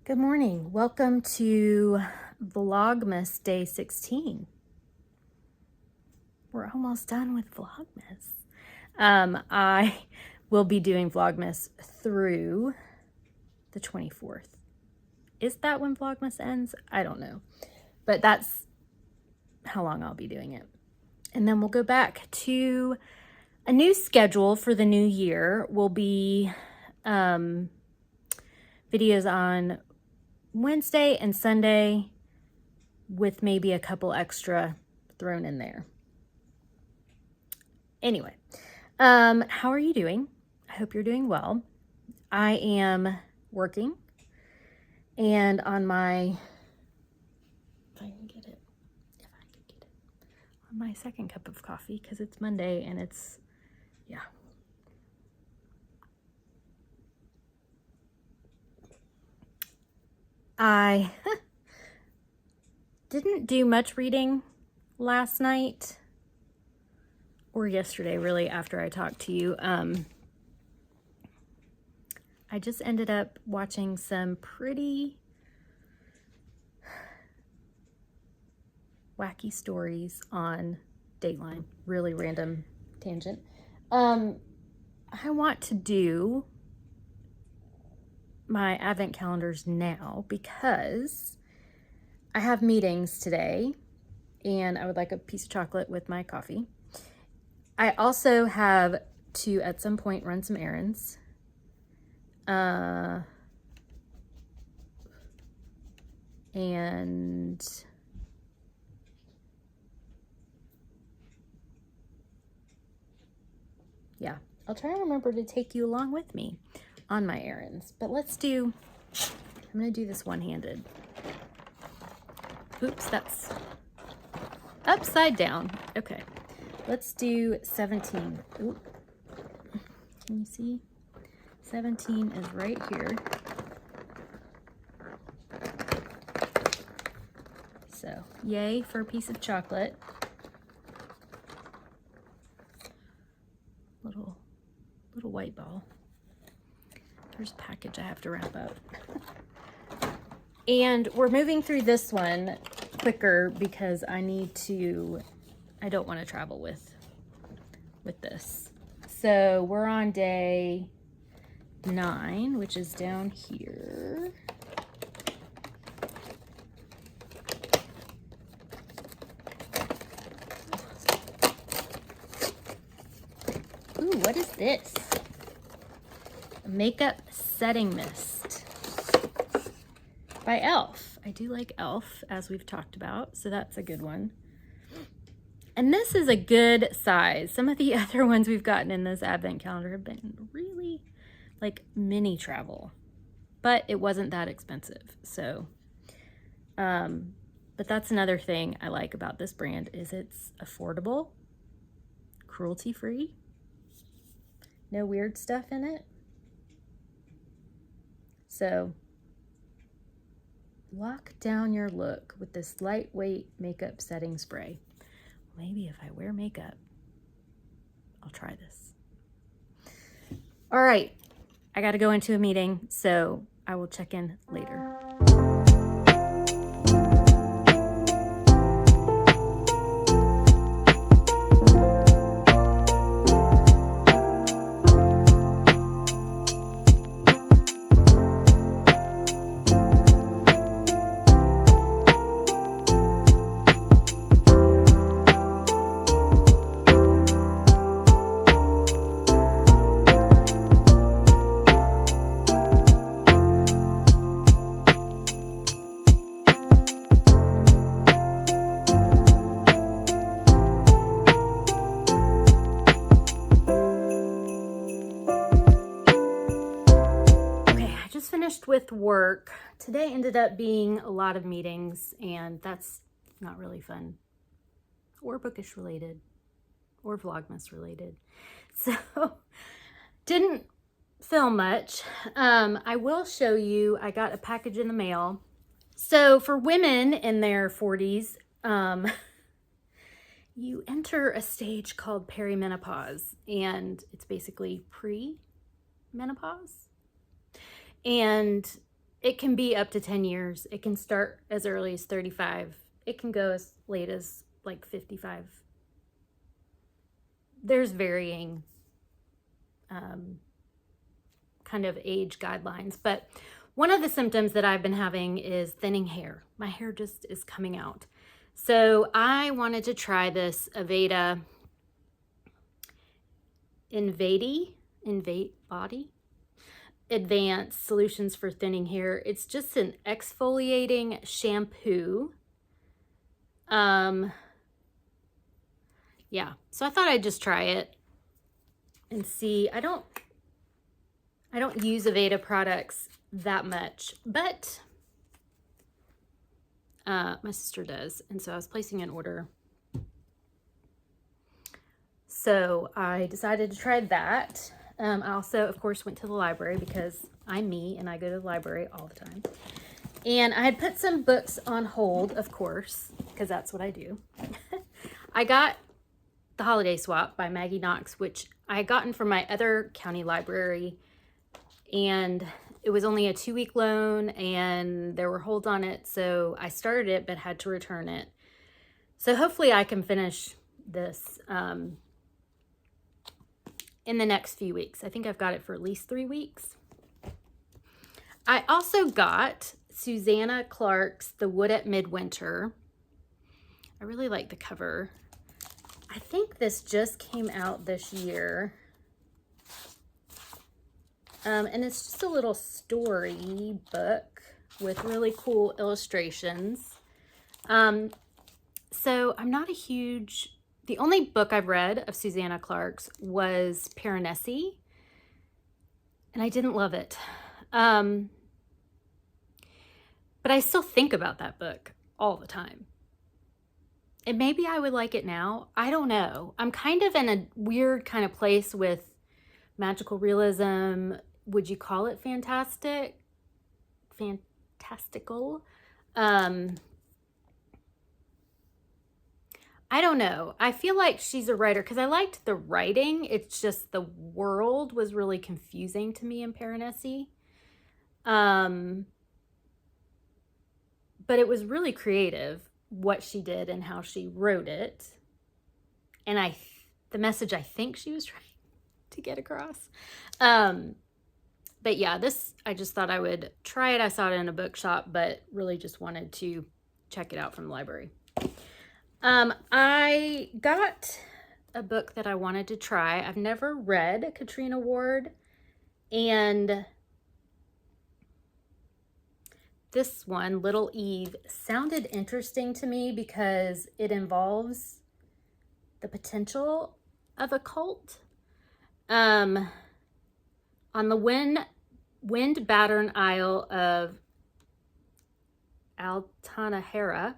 Good morning. Welcome to Vlogmas Day 16. We're almost done with Vlogmas. I will be doing Vlogmas through the 24th. Is that when Vlogmas ends? I don't know. But that's how long I'll be doing it. And then we'll go back to a new schedule for the new year. Will be videos on Wednesday and Sunday with maybe a couple extra thrown in there. Anyway, how are you doing? I hope you're doing well. I am working and on my, if I can get it, on my second cup of coffee because it's Monday and it's, yeah. I didn't do much reading last night or yesterday, really, after I talked to you. I just ended up watching some pretty wacky stories on Dateline. Really random tangent. I want to do my advent calendars now because I have meetings today and I would like a piece of chocolate with my coffee. I also have to at some point run some errands. And yeah, I'll try and remember to take you along with me on my errands, but I'm gonna do this one-handed. Oops, that's upside down. Okay, let's do 17. Ooh. Can you see? 17 is right here. So, yay for a piece of chocolate. Little white ball. There's a package I have to wrap up. And we're moving through this one quicker because I don't want to travel with this. So we're on day 9, which is down here. Ooh, what is this? A makeup setting mist by e.l.f. I do like e.l.f. as we've talked about, so that's a good one. And this is a good size. Some of the other ones we've gotten in this advent calendar have been really like mini travel, but it wasn't that expensive. So, but that's another thing I like about this brand is it's affordable, cruelty-free, no weird stuff in it. So lock down your look with this lightweight makeup setting spray. Maybe if I wear makeup, I'll try this. All right, I got to go into a meeting, so I will check in later. Finished with work. Today ended up being a lot of meetings, and that's not really fun or bookish related or Vlogmas related. So didn't film much. I will show you, I got a package in the mail. So for women in their 40s, you enter a stage called perimenopause, and it's basically pre-menopause. And it can be up to 10 years. It can start as early as 35. It can go as late as like 55. There's varying kind of age guidelines, but one of the symptoms that I've been having is thinning hair. My hair just is coming out. So I wanted to try this Aveda Invade Body Advanced Solutions for Thinning Hair. It's just an exfoliating shampoo. Yeah, so I thought I'd just try it and see. I don't use Aveda products that much, but my sister does, and so I was placing an order. So I decided to try that. I also, of course, went to the library because I'm me and I go to the library all the time. And I had put some books on hold, of course, because that's what I do. I got The Holiday Swap by Maggie Knox, which I had gotten from my other county library, and it was only a 2-week loan and there were holds on it, so I started it but had to return it. So hopefully I can finish this in the next few weeks. I think I've got it for at least 3 weeks. I also got Susanna Clark's The Wood at Midwinter. I really like the cover. I think this just came out this year. And it's just a little story book with really cool illustrations. So I'm not a huge... The only book I've read of Susanna Clark's was Piranesi, and I didn't love it. But I still think about that book all the time. And maybe I would like it now. I don't know. I'm kind of in a weird kind of place with magical realism. Would you call it fantastic? Fantastical? I don't know. I feel like she's a writer because I liked the writing. It's just the world was really confusing to me in Piranesi. But it was really creative what she did and how she wrote it. And the message I think she was trying to get across. But yeah, I just thought I would try it. I saw it in a bookshop, but really just wanted to check it out from the library. I got a book that I wanted to try. I've never read Katrina Ward, and this one, Little Eve, sounded interesting to me because it involves the potential of a cult. On the wind-battered Isle of Altanahara,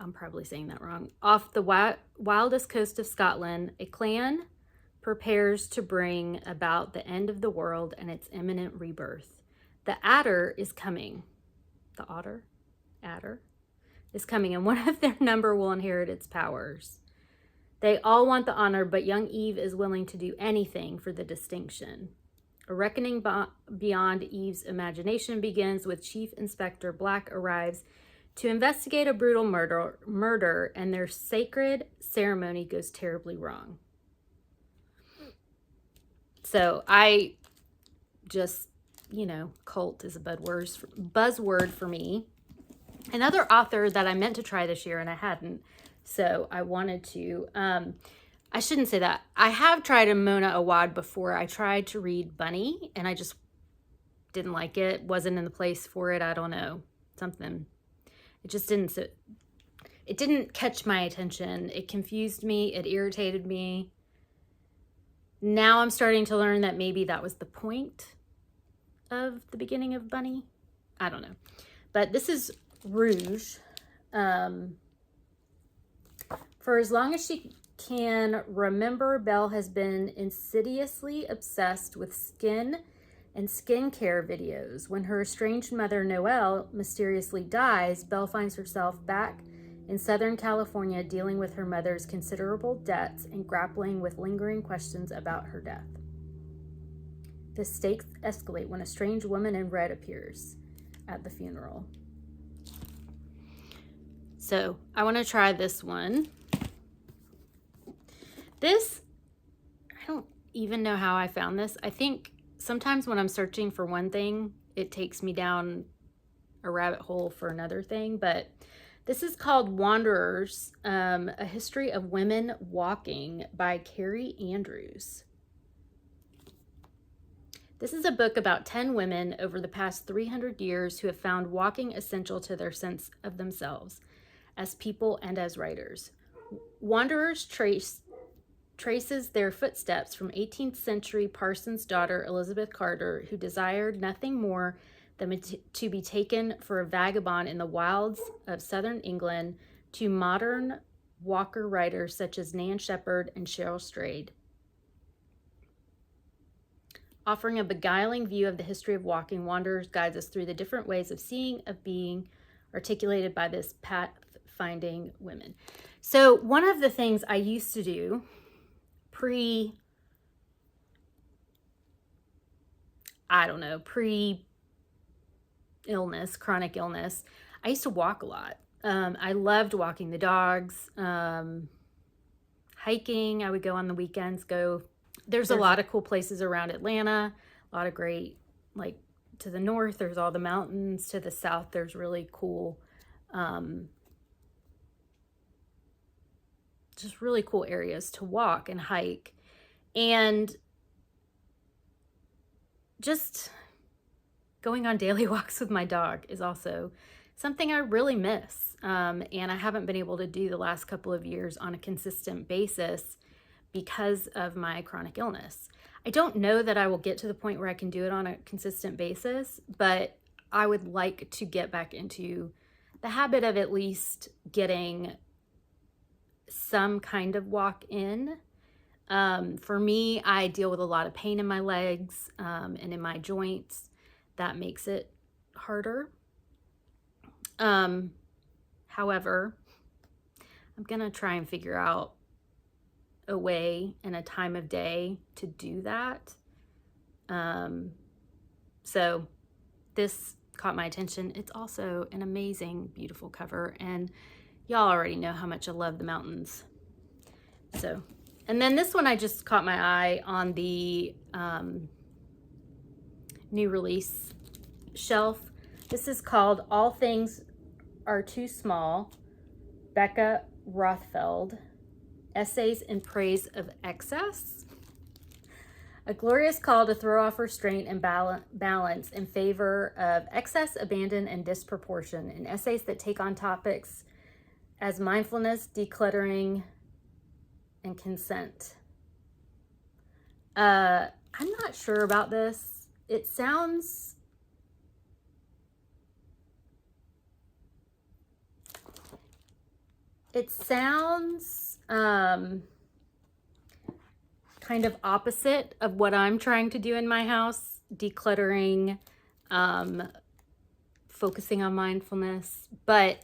I'm probably saying that wrong, off the wildest coast of Scotland, a clan prepares to bring about the end of the world and its imminent rebirth. The adder is coming. The adder is coming, and one of their number will inherit its powers. They all want the honor, but young Eve is willing to do anything for the distinction. A reckoning beyond Eve's imagination begins with Chief Inspector Black arrives to investigate a brutal murder, and their sacred ceremony goes terribly wrong. So I just, cult is a buzzword for me. Another author that I meant to try this year and I hadn't, so I wanted to. I shouldn't say that. I have tried a Mona Awad before. I tried to read Bunny and I just didn't like it. Wasn't in the place for it. I don't know. Something. It just didn't. It didn't catch my attention. It confused me. It irritated me. Now I'm starting to learn that maybe that was the point of the beginning of Bunny. I don't know. But this is Rouge. For as long as she can remember, Belle has been insidiously obsessed with skin and skincare videos. When her estranged mother, Noelle, mysteriously dies, Belle finds herself back in Southern California dealing with her mother's considerable debts and grappling with lingering questions about her death. The stakes escalate when a strange woman in red appears. at the funeral. So I want to try this one. This, I don't even know how I found this. I think sometimes when I'm searching for one thing, it takes me down a rabbit hole for another thing, but this is called Wanderers, A History of Women Walking by Carrie Andrews. This is a book about 10 women over the past 300 years who have found walking essential to their sense of themselves as people and as writers. Wanderers traces their footsteps from 18th century parson's daughter Elizabeth Carter, who desired nothing more than to be taken for a vagabond in the wilds of southern England, to modern walker writers such as Nan Shepherd and Cheryl Strayed. Offering a beguiling view of the history of walking, Wanderers guides us through the different ways of seeing, of being, articulated by this path-finding women. So one of the things I used to do pre-illness, chronic illness, I used to walk a lot. I loved walking the dogs, hiking. I would go on the weekends, There's a lot of cool places around Atlanta, a lot of great, like to the north, there's all the mountains. To the south, there's really cool, just really cool areas to walk and hike. And just going on daily walks with my dog is also something I really miss. And I haven't been able to do the last couple of years on a consistent basis because of my chronic illness. I don't know that I will get to the point where I can do it on a consistent basis, but I would like to get back into the habit of at least getting some kind of walk in. For me, I deal with a lot of pain in my legs and in my joints. That makes it harder. However, I'm gonna try and figure out a way and a time of day to do that. So this caught my attention. It's also an amazing, beautiful cover, and y'all already know how much I love the mountains. So, and then this one I just caught my eye on the new release shelf. This is called All Things Are Too Small, Becca Rothfeld, Essays in Praise of Excess. A glorious call to throw off restraint and balance in favor of excess, abandon, and disproportion in essays that take on topics as mindfulness, decluttering, and consent. I'm not sure about this. It sounds kind of opposite of what I'm trying to do in my house, decluttering, focusing on mindfulness, but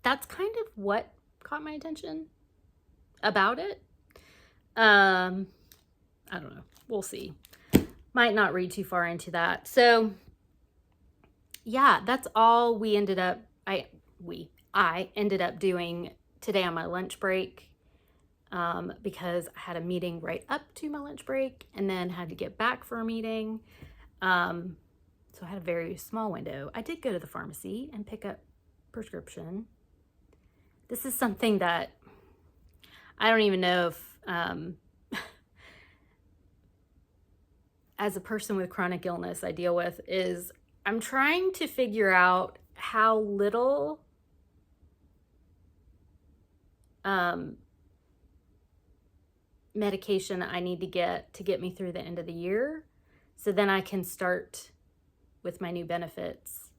that's kind of what caught my attention about it. I don't know. We'll see. Might not read too far into that. So yeah, that's all we ended up, I ended up doing today on my lunch break, because I had a meeting right up to my lunch break and then had to get back for a meeting. So I had a very small window. I did go to the pharmacy and pick up prescription. This is something that I don't even know if, as a person with chronic illness I deal with, is I'm trying to figure out how little medication I need to get me through the end of the year, so then I can start with my new benefits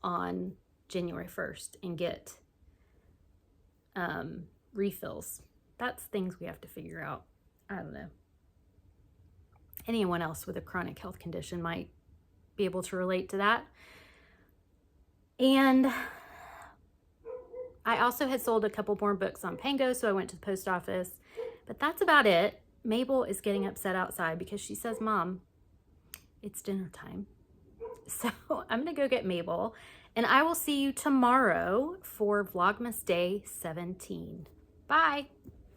on January 1st and get refills. That's things we have to figure out. I don't know. Anyone else with a chronic health condition might be able to relate to that. And I also had sold a couple more books on Pango, so I went to the post office. But that's about it. Mabel is getting upset outside because she says, "Mom, it's dinner time." So I'm gonna go get Mabel, and I will see you tomorrow for Vlogmas Day 17. Bye.